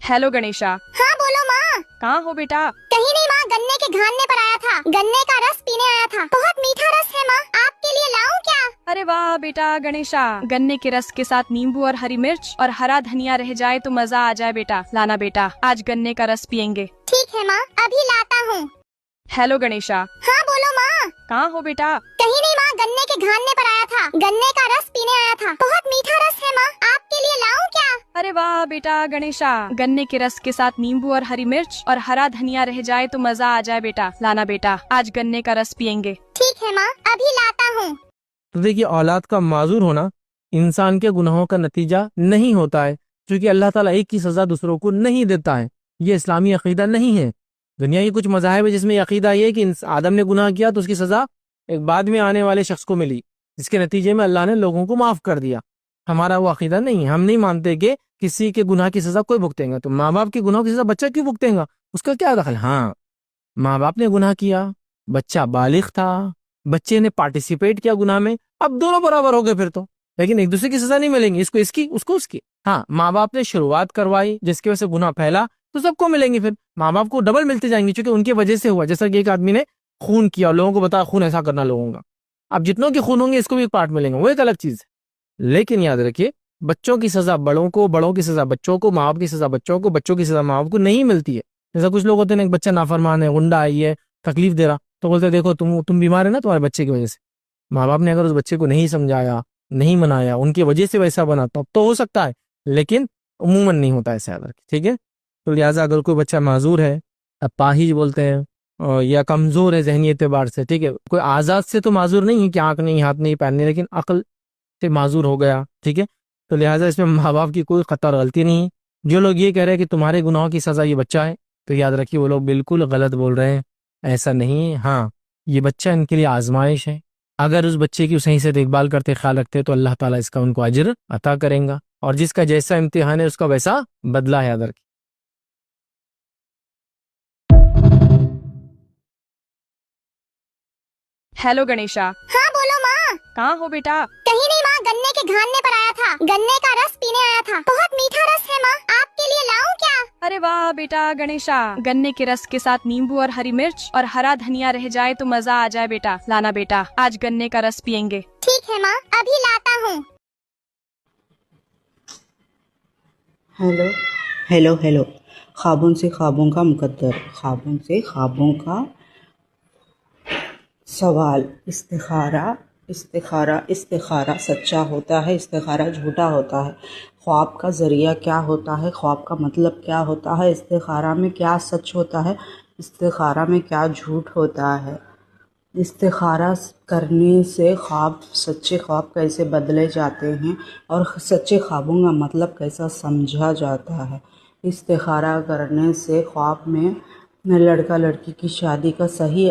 Hello Ganesha. हाँ बोलो माँ। कहाँ हो बेटा? कहीं नहीं माँ, गन्ने के घानने पर आया था, गन्ने का रस पीने आया था। बहुत मीठा रस है माँ, आपके लिए लाऊं क्या? अरे वाह बेटा गणेशा, गन्ने के रस के साथ नींबू और हरी मिर्च और हरा धनिया रह जाए तो मजा आ जाए बेटा। लाना बेटा, आज गन्ने का रस पियेंगे। ठीक है माँ, अभी लाता हूँ। हेलो गणेशा। हाँ बोलो माँ। कहाँ हो बेटा? कहीं नहीं माँ, गन्ने के घानने पर आया था, गन्ने का रस पीने आया था। बहुत मीठा रस है माँ, आपके लिए लाऊं क्या? अरे वाह बेटा गणेशा, गन्ने के रस के साथ नींबू और हरी मिर्च और हरा धनिया रह जाए तो मजा आ जाए बेटा। लाना बेटा, आज गन्ने का रस पियेंगे। ठीक है माँ, अभी लाता हूँ। तो देखिए, औलाद का माजूर होना इंसान के गुनाहों का नतीजा नहीं होता है, क्योंकि अल्लाह ताला एक की सजा दूसरों को नहीं देता है। ये इस्लामी अकीदा नहीं है। दुनिया की कुछ मज़ाहिब है जिसमें अकीदा ये है कि आदम ने गुनाह किया तो उसकी सजा एक बाद में आने वाले शख्स को मिली, जिसके नतीजे में अल्लाह ने लोगों को माफ कर दिया। हमारा वो अकीदा नहीं है। हम नहीं मानते कि किसी के गुनाह की सजा कोई भुगतेगा। तो माँ बाप के गुनाह की सजा बच्चा क्यों भुगतेगा? उसका क्या दखल? हाँ, माँ बाप ने गुनाह किया, बच्चा बालिग था, बच्चे ने पार्टिसिपेट किया गुनाह में, अब दोनों बराबर हो गए फिर तो। लेकिन एक दूसरे की सजा नहीं मिलेंगी, इसको इसकी उसको उसकी। हाँ, माँ बाप ने शुरुआत करवाई जिसकी वजह से गुनाह फैला तो सबको मिलेंगे, फिर माँ बाप को डबल मिलते जाएंगे, क्योंकि उनकी वजह से हुआ। जैसा कि एक आदमी ने खून किया, लोगों को बताया खून ऐसा करना लोगों का, अब जितनों के खून होंगे इसको भी एक पार्ट मिलेंगे, वो एक अलग चीज है। लेकिन याद रखिए, बच्चों की सजा बड़ों को, बड़ों की सजा बच्चों को, माँ बाप की सजा बच्चों को, बच्चों की सजा माँ बाप को नहीं मिलती है। जैसा कुछ लोग होते हैं ना, एक बच्चा नाफरमान है, गुंडा आई है, तकलीफ दे रहा, तो बोलते देखो तुम बीमार है ना तुम्हारे बच्चे की वजह से। माँ बाप ने अगर उस बच्चे को नहीं समझाया, नहीं मनाया, उनकी वजह से वैसा बना, तब तो हो सकता है, लेकिन उमूमन नहीं होता ऐसा। याद रखिए, ठीक है? तो लिहाजा अगर कोई बच्चा माजूर है, अपाहिज बोलते हैं, या कमजोर है जहनी एतबार से, ठीक है, कोई आज़ाद से तो माजूर नहीं है कि आंख नहीं, हाथ नहीं, पैर नहीं, लेकिन अक्ल से माजूर हो गया, ठीक है, तो लिहाजा इसमें माँ बाप की कोई खतर गलती नहीं है। जो लोग ये कह रहे हैं कि तुम्हारे गुनाहों की सजा ये बच्चा है, तो याद रखिए वो लोग बिल्कुल गलत बोल रहे हैं। ऐसा नहीं है। हाँ, ये बच्चा इनके लिए आजमाइश है। अगर उस बच्चे की सही से देखभाल करते, ख्याल रखते, तो अल्लाह ताला इसका उनको अजर अता करेगा, और जिसका जैसा इम्तिहान है उसका वैसा बदला है। याद रखिए। हेलो गणेशा। हाँ बोलो माँ। कहाँ हो बेटा? कहीं नहीं माँ, गन्ने के घानने पर आया था, गन्ने का रस पीने आया था। बहुत मीठा रस है माँ, आपके लिए लाऊं क्या? अरे वाह बेटा गणेशा, गन्ने के रस के साथ नींबू और हरी मिर्च और हरा धनिया रह जाए तो मजा आ जाए बेटा। लाना बेटा, आज गन्ने का रस पियेंगे। ठीक है माँ, अभी लाता हूँ। Hello hello hello. ख्वाबों से ख्वाबों का मुकद्दर, ख्वाबों से ख्वाबों का सवाल। इस्तिखारा इस्तिखारा इस्तिखारा सच्चा होता है, इस्तिखारा झूठा होता है। ख्वाब का ज़रिया क्या होता है, ख्वाब का मतलब क्या होता है, इस्तिखारा में क्या सच होता है, इस्तिखारा में क्या झूठ होता है, इस्तिखारा करने से ख्वाब, सच्चे ख्वाब कैसे बदले जाते हैं, और सच्चे ख्वाबों का मतलब कैसा समझा जाता है। इस्तिखारा करने से ख्वाब में लड़का लड़की की शादी का सही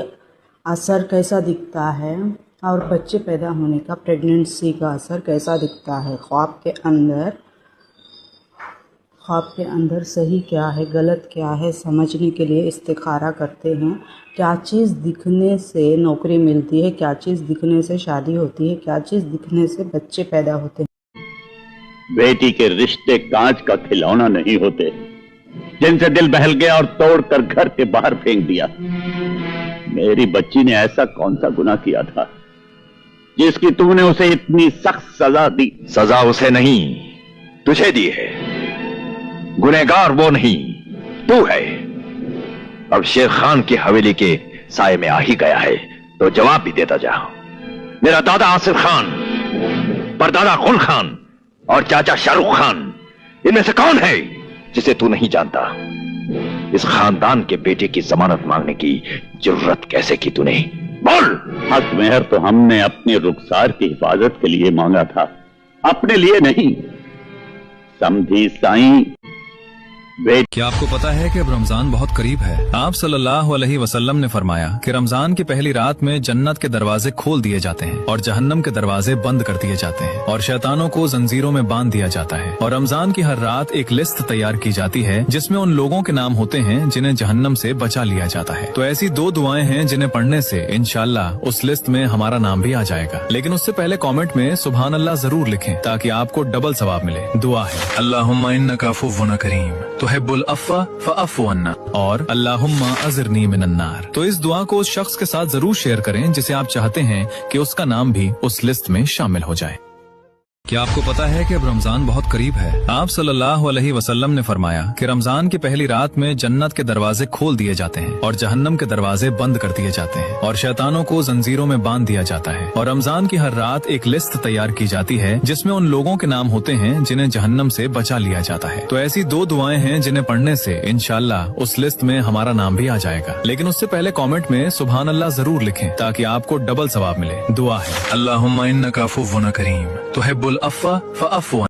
असर कैसा दिखता है, और बच्चे पैदा होने का, प्रेगनेंसी का असर कैसा दिखता है। ख्वाब के अंदर सही क्या है, गलत क्या है, समझने के लिए इस्तिखारा करते हैं। क्या चीज़ दिखने से नौकरी मिलती है, क्या चीज़ दिखने से शादी होती है, क्या चीज़ दिखने से बच्चे पैदा होते हैं। बेटी के रिश्ते कांच का खिलौना नहीं होते, जिनसे दिल बहल गया और तोड़कर घर के बाहर फेंक दिया। मेरी बच्ची ने ऐसा कौन सा गुनाह किया था जिसकी तूने उसे इतनी सख्त सजा दी? सजा उसे नहीं, तुझे दी है। गुनहगार वो नहीं, तू है। अब शेर खान की हवेली के साए में आ ही गया है, तो जवाब भी देता जा। मेरा दादा आसिफ खान, परदादा गुल खान और चाचा शाहरुख खान, इनमें से कौन है जिसे तू नहीं जानता? इस खानदान के बेटे की जमानत मांगने की जरूरत कैसे की तूने? बोल। हक मेहर तो हमने अपने रुखसार की हिफाजत के लिए मांगा था, अपने लिए नहीं। समझी साईं? क्या आपको पता है कि अब रमजान बहुत करीब है? आप सल्लल्लाहु अलैहि वसल्लम ने फरमाया कि रमजान की पहली रात में जन्नत के दरवाजे खोल दिए जाते हैं और जहन्नम के दरवाजे बंद कर दिए जाते हैं और शैतानों को जंजीरों में बांध दिया जाता है। और रमजान की हर रात एक लिस्ट तैयार की जाती है जिसमें उन लोगों के नाम होते हैं जिन्हें जहन्नम से बचा लिया जाता है। तो ऐसी 2 दुआएं हैं जिन्हें पढ़ने से इंशाल्लाह उस लिस्ट में हमारा नाम भी आ जाएगा। लेकिन उससे पहले कॉमेंट में सुभान अल्लाह जरूर लिखें ताकि आपको डबल सवाब मिले। दुआ है, अल्लाहुम्मा इन्नका अफ़ुव्वुन करीम, तुहिब्बुल अफ़्व फ़अफ़्वु अन्ना और अल्लाहुम्मा अज़िरनी मिनन्नार। तो इस दुआ को उस शख्स के साथ जरूर शेयर करें जिसे आप चाहते हैं कि उसका नाम भी उस लिस्ट में शामिल हो जाए। क्या आपको पता है कि अब रमजान बहुत करीब है? आप सल्लल्लाहु अलैहि वसल्लम ने फरमाया कि रमजान की पहली रात में जन्नत के दरवाजे खोल दिए जाते हैं और जहन्नम के दरवाजे बंद कर दिए जाते हैं और शैतानों को जंजीरों में बांध दिया जाता है। और रमजान की हर रात एक लिस्ट तैयार की जाती है जिसमें उन लोगों के नाम होते हैं जिन्हें जहन्नम से बचा लिया जाता है। तो ऐसी 2 दुआएं हैं जिन्हें पढ़ने से इंशाअल्लाह उस लिस्ट में हमारा नाम भी आ जाएगा। लेकिन उससे पहले कॉमेंट में सुभान अल्लाह जरूर लिखें ताकि आपको डबल सवाब मिले। दुआ है अल्लाहुम्मा इन्नका अफ़्वुन करीम तुहिब्बुल अफ़्व फ़अफ़्वु।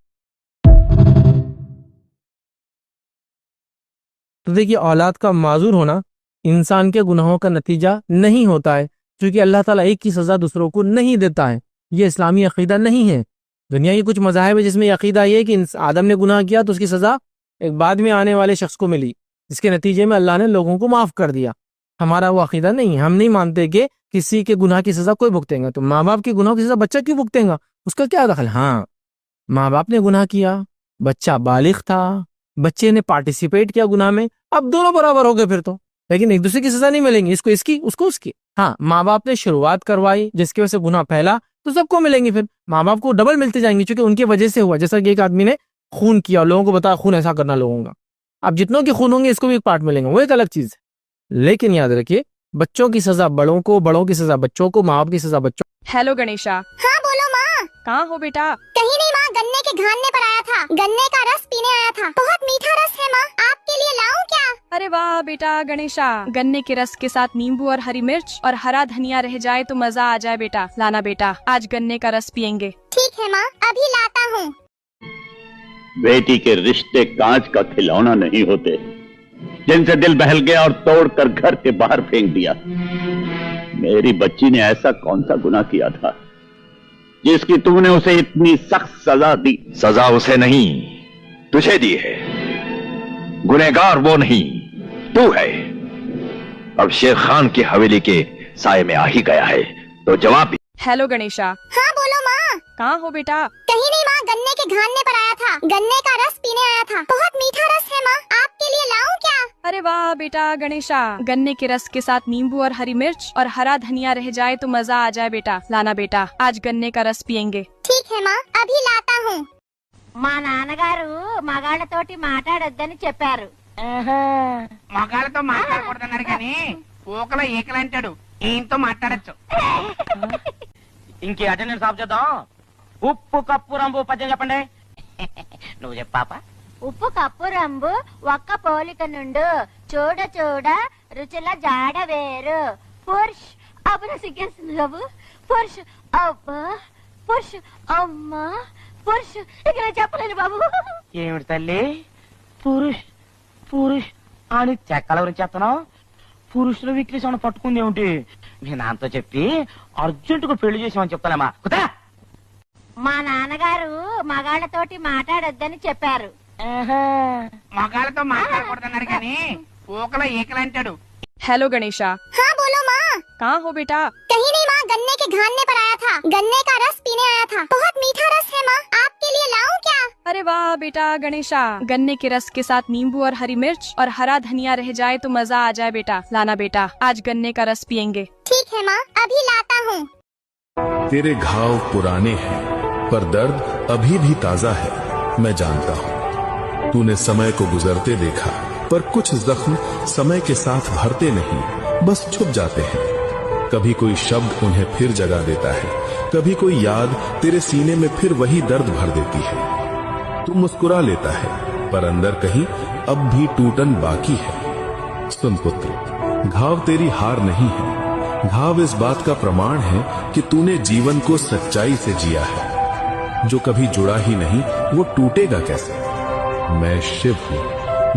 तो देखिए, औलाद का माजूर होना इंसान के गुनाहों का नतीजा नहीं होता है, क्योंकि अल्लाह ताला एक की सजा दूसरों को नहीं देता है। ये इस्लामी अकीदा नहीं है। दुनिया की कुछ मज़ाहिब है जिसमें अकीदा ये है कि आदम ने गुनाह किया तो उसकी सजा एक बाद में आने वाले शख्स को मिली, जिसके नतीजे में अल्लाह ने लोगों को माफ़ कर दिया। हमारा वो अकीदा नहीं है। हम नहीं मानते कि किसी के गुनाह की सजा कोई भुगतेगा। तो माँ बाप के गुनाह की सजा बच्चा क्यों भुगतेगा? उसका क्या दखल? हाँ, माँ बाप ने गुनाह किया, बच्चा बालिग था, बच्चे ने पार्टिसिपेट किया गुनाह में, अब दोनों बराबर हो गए फिर तो। लेकिन एक दूसरे की सजा नहीं मिलेंगी, इसको इसकी उसको उसकी। हाँ, माँ बाप ने शुरुआत करवाई जिसकी वजह से गुनाह फैला तो सबको मिलेंगी, फिर माँ बाप को डबल मिलते जाएंगे क्योंकि उनकी वजह से हुआ। जैसा कि एक आदमी ने खून किया, लोगों को बताया खून ऐसा करना लोगों का, अब जितनों के खून होंगे इसको भी एक पार्ट मिलेंगे, वो एक अलग चीज है। लेकिन याद रखिए, बच्चों की सजा बड़ों को, बड़ों की सजा बच्चों को, माँ बाप की सजा बच्चों। हेलो गणेशा। हाँ बोलो माँ। कहाँ हो बेटा? कहीं नहीं माँ, गन्ने के घानने पर आया था, गन्ने का रस पीने आया था। बहुत मीठा रस है माँ, आपके लिए लाऊं क्या? अरे वाह बेटा गणेशा, गन्ने के रस के साथ नींबू और हरी मिर्च और हरा धनिया रह जाए तो मजा आ जाए बेटा। लाना बेटा, आज गन्ने का रस पियेंगे। ठीक है माँ, अभी लाता हूँ। बेटी के रिश्ते कांच का खिलौना नहीं होते जिनसे दिल बहल गया और तोड़कर घर के बाहर फेंक दिया। मेरी बच्ची ने ऐसा कौन सा गुनाह किया था जिसकी तुमने उसे इतनी सख्त सजा दी? सजा उसे नहीं, तुझे दी है। गुनहगार वो नहीं, तू है। अब शेर खान की हवेली के साये में आ ही गया है, तो जवाब भी। हेलो गणेशा। हाँ बोलो माँ। कहाँ हो बेटा? कहीं नहीं माँ, गन्ने के घानने पर आया था, गन्ने का रस पीने आया था। बहुत मीठा रस है माँ, आपके लिए लाऊं क्या? अरे वाह बेटा गणेशा, गन्ने के रस के साथ नींबू और हरी मिर्च और हरा धनिया रह जाए तो मजा आ जाए बेटा। लाना बेटा, आज गन्ने का रस पियेंगे। ठीक है माँ, अभी लाता हूँ। మా నాన్నగారు మగాళ్ళతోటి మాట్లాడొద్దని చెప్పారు. మగాళ్ళతో మాట్లాడకూడదన్నారు కానీ ఊకలో ఈకలంటాడు, ఈయనతో మాట్లాడచ్చు. ఇంకే అటెండెన్స్ ఆఫ్ చేద్దాం. ఉప్పు కప్పు రంబు పద్యం చెప్పండి. నువ్వు చెప్పు పాప. ఉప్పు కప్పు రంబు ఒక్క పోలిక నుండు, చూడ చూడ రుచుల జాడ వేరు. పురుష్ అప్పుడు సిగ్గేస్తుంది బాబు. పురుష్ అబ్బా, పురుష్ అమ్మా, పురుష్ ఇక నేను చెప్పలేను బాబు. ఏమిటి తల్లి పురుష్ పురుష్ అని చెక్కల గురించి చెప్తున్నావు? పురుషుల వీక్నెస్ ఏమైనా పట్టుకుంది ఏమిటి? మీ నాన్నతో చెప్పి అర్జెంటుగా పెళ్లి చేసామని చెప్తాలేమా? కుదా మా నాన్నగారు మగాళ్ళతోటి మాట్లాడొద్దని చెప్పారు. మగాళ్ళతో మాట్లాడకూడదన్నారు కానీ ఊకలో ఈకలంటాడు. हेलो गणेशा। हाँ बोलो माँ। कहाँ हो बेटा? कहीं नहीं माँ, गन्ने के घानने पर आया था, गन्ने का रस पीने आया था। बहुत मीठा रस है माँ, आपके लिए लाऊं क्या? अरे वाह बेटा गणेशा, गन्ने के रस के साथ नींबू और हरी मिर्च और हरा धनिया रह जाए तो मजा आ जाए बेटा। लाना बेटा, आज गन्ने का रस पियेंगे। ठीक है माँ, अभी लाता हूँ। तेरे घाव पुराने हैं पर दर्द अभी भी ताजा है, मैं जानता हूँ। तूने समय को गुजरते देखा पर कुछ जख्म समय के साथ भरते नहीं, बस छुप जाते हैं। कभी कोई शब्द उन्हें फिर जगा देता है, कभी कोई याद तेरे सीने में फिर वही दर्द भर देती है। तू मुस्कुरा लेता है पर अंदर कहीं अब भी टूटन बाकी है। सुन पुत्र, घाव तेरी हार नहीं है, घाव इस बात का प्रमाण है कि तूने जीवन को सच्चाई से जिया है। जो कभी जुड़ा ही नहीं वो टूटेगा कैसे? मैं शिव हूं,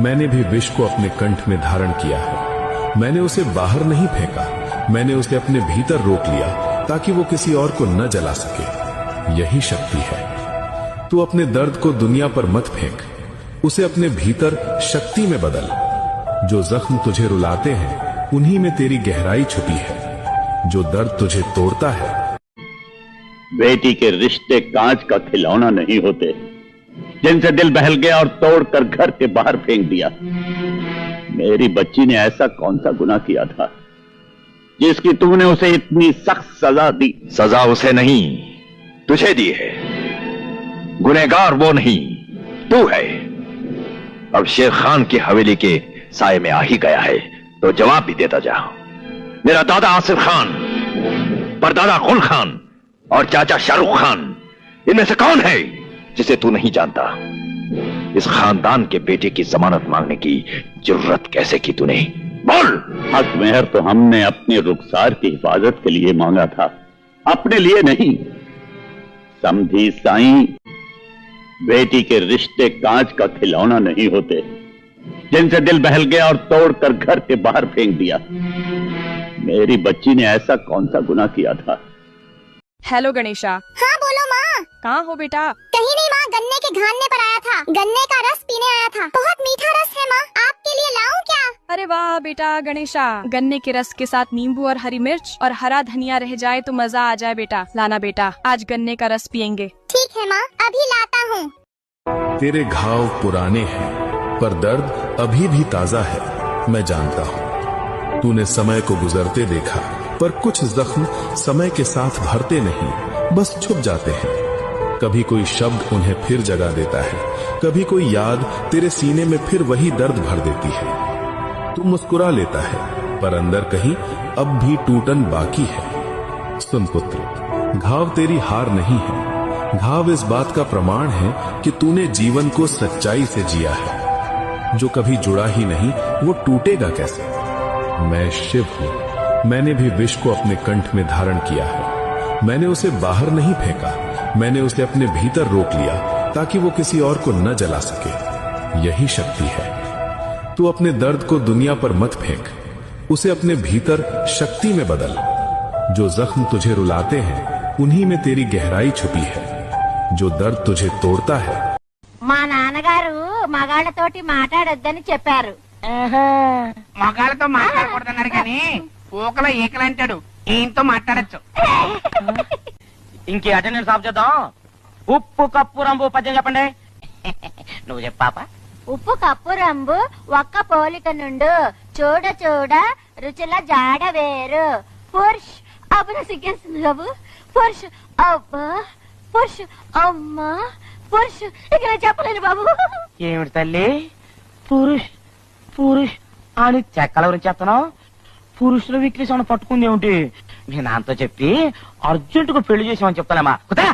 मैंने भी विष को अपने कंठ में धारण किया है। मैंने उसे बाहर नहीं फेंका, मैंने उसे अपने भीतर रोक लिया ताकि वो किसी और को न जला सके। यही शक्ति है। तू अपने दर्द को दुनिया पर मत फेंक, उसे अपने भीतर शक्ति में बदल। जो जख्म तुझे रुलाते हैं उन्हीं में तेरी गहराई छुपी है। जो दर्द तुझे तोड़ता है। बेटी के रिश्ते कांच का खिलौना नहीं होते जिनसे दिल बहल गया और तोड़कर घर के बाहर फेंक दिया। मेरी बच्ची ने ऐसा कौन सा गुनाह किया था जिसकी तुमने उसे इतनी सख्त सजा दी? सजा उसे नहीं, तुझे दी है। गुनहगार वो नहीं, तू है। अब शेर खान की हवेली के साये में आ ही गया है, तो जवाब भी देता जा। मेरा दादा आसिफ खान, परदादा गुल खान और चाचा शाहरुख खान, इनमें से कौन है जिसे तू नहीं जानता? इस खानदान के बेटे की जमानत मांगने की जरूरत कैसे की तूने? बोल। हक मेहर तो हमने अपने रुखसार की हिफाजत के लिए मांगा था, अपने लिए नहीं। समझी साईं, बेटी के रिश्ते कांच का खिलौना नहीं होते जिनसे दिल बहल गया और तोड़कर घर के बाहर फेंक दिया। मेरी बच्ची ने ऐसा कौन सा गुनाह किया था? हेलो गणेशा। हाँ बोलो माँ। कहाँ हो बेटा? कहीं नहीं माँ, गन्ने के घानने पर आया था। गन्ने का रस पीने आया था। बहुत मीठा रस है माँ, आपके लिए लाऊं क्या? अरे वाह बेटा गणेशा, गन्ने के रस के साथ नींबू और हरी मिर्च और हरा धनिया रह जाए तो मजा आ जाए बेटा। लाना बेटा, आज गन्ने का रस पियेंगे। ठीक है माँ, अभी लाता हूँ। तेरे घाव पुराने हैं पर दर्द अभी भी ताजा है, मैं जानता हूँ। तूने समय को गुजरते देखा, पर कुछ जख्म समय के साथ भरते नहीं, बस छुप जाते हैं। कभी कोई शब्द उन्हें फिर जगा देता है, कभी कोई याद तेरे सीने में फिर वही दर्द भर देती है। तू मुस्कुरा लेता है, पर अंदर कहीं अब भी टूटन बाकी है। सुन पुत्र, घाव तेरी हार नहीं है, घाव इस बात का प्रमाण है कि तूने जीवन को सच्चाई से जिया है। जो कभी जुड़ा ही नहीं, वो टूटेगा कैसे? मैं शिव हूं, मैंने भी विष को अपने कंठ में धारण किया है। मैंने उसे बाहर नहीं फेंका, मैंने उसे अपने भीतर रोक लिया ताकि वो किसी और को न जला सके। यही शक्ति है। तू अपने दर्द को दुनिया पर मत फेंक, उसे अपने भीतर शक्ति में बदल। जो जख्म तुझे रुलाते हैं, उन्हीं में तेरी गहराई छुपी है। जो दर्द तुझे तोड़ता है। మా నాన్నగారు మగాళ్ళతోటి మాట్లాడొద్దని చెప్పారు. మగాళ్ళతో మాట్లాడకూడదన్నారు కానీ ఊకలో ఈకలంటాడు, ఈయనతో మాట్లాడచ్చు. ఇంకే అటెండెన్స్ ఆఫ్ చేద్దాం. ఉప్పు కప్పు రంబు పద్యం చెప్పండి. నువ్వు చెప్పు పాప. ఉప్పు కప్పు రంబు ఒక్క పోలిక నుండు, చూడ చూడ రుచుల జాడ వేరు. పురుష్ అబ్బా సిగ్గేస్తుంది బాబు. పురుష్ అబ్బా, పురుష్ అమ్మా, పురుష్ ఇక చెప్పలేను బాబు. ఏమిటి తల్లి పురుష్ పురుష్ అని చెక్కల గురించి చెప్తున్నావు? పురుషుల వీక్నెస్ ఏమైనా పట్టుకుంది ఏమిటి? మీ నాన్నతో చెప్పి అర్జెంటుగా పెళ్లి చేసామని చెప్తానమ్మా. కుదా